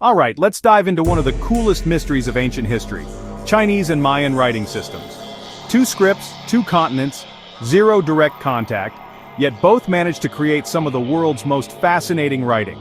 Alright, let's dive into one of the coolest mysteries of ancient history: Chinese and Mayan writing systems. Two scripts, two continents, zero direct contact, yet both managed to create some of the world's most fascinating writing.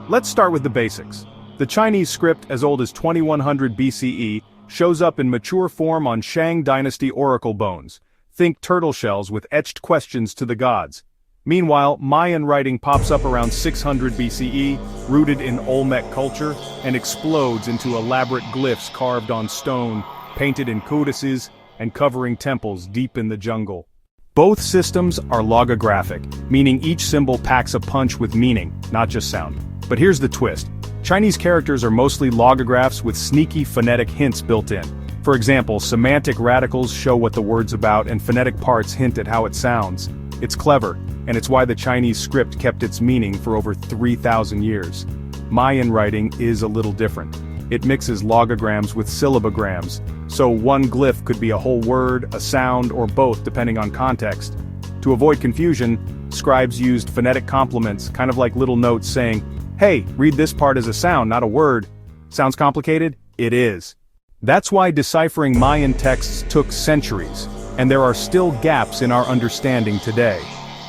Let's start with the basics. The Chinese script, as old as 2100 BCE, shows up in mature form on Shang dynasty oracle bones. Think turtle shells with etched questions to the gods. Meanwhile, Mayan writing pops up around 600 BCE, rooted in Olmec culture, and explodes into elaborate glyphs carved on stone, painted in codices, and covering temples deep in the jungle. Both systems are logographic, meaning each symbol packs a punch with meaning, not just sound. But here's the twist. Chinese characters are mostly logographs with sneaky phonetic hints built in. For example, semantic radicals show what the word's about and phonetic parts hint at how it sounds. It's clever, and it's why the Chinese script kept its meaning for over 3,000 years. Mayan writing is a little different. It mixes logograms with syllabograms, so one glyph could be a whole word, a sound, or both depending on context. To avoid confusion, scribes used phonetic complements, kind of like little notes saying, "Hey, read this part as a sound, not a word." Sounds complicated? It is. That's why deciphering Mayan texts took centuries, and there are still gaps in our understanding today.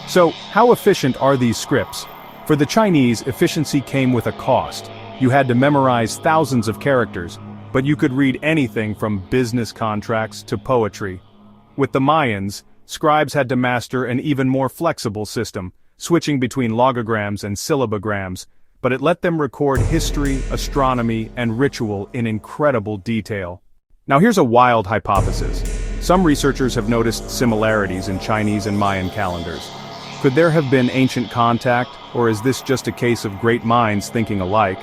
So, how efficient are these scripts? For the Chinese, efficiency came with a cost. You had to memorize thousands of characters, but you could read anything from business contracts to poetry. With the Mayans, scribes had to master an even more flexible system, switching between logograms and syllabograms, but it let them record history, astronomy, and ritual in incredible detail. Now here's a wild hypothesis. Some researchers have noticed similarities in Chinese and Mayan calendars. Could there have been ancient contact, or is this just a case of great minds thinking alike?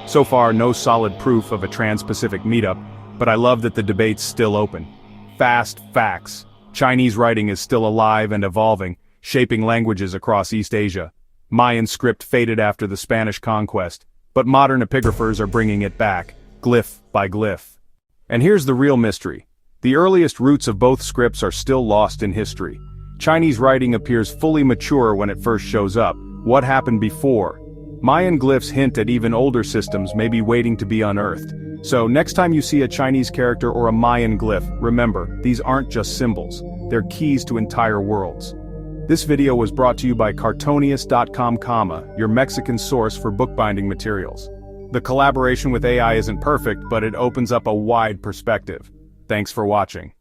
So far, no solid proof of a trans-Pacific meetup, but I love that the debate's still open. Fast facts. Chinese writing is still alive and evolving, shaping languages across East Asia. Mayan script faded after the Spanish conquest, but modern epigraphers are bringing it back, glyph by glyph. And here's the real mystery. The earliest roots of both scripts are still lost in history. Chinese writing appears fully mature when it first shows up. What happened before? Mayan glyphs hint at even older systems maybe waiting to be unearthed. So next time you see a Chinese character or a Mayan glyph, remember, these aren't just symbols. They're keys to entire worlds. This video was brought to you by Cartonius.com, your Mexican source for bookbinding materials. The collaboration with AI isn't perfect, but it opens up a wide perspective. Thanks for watching.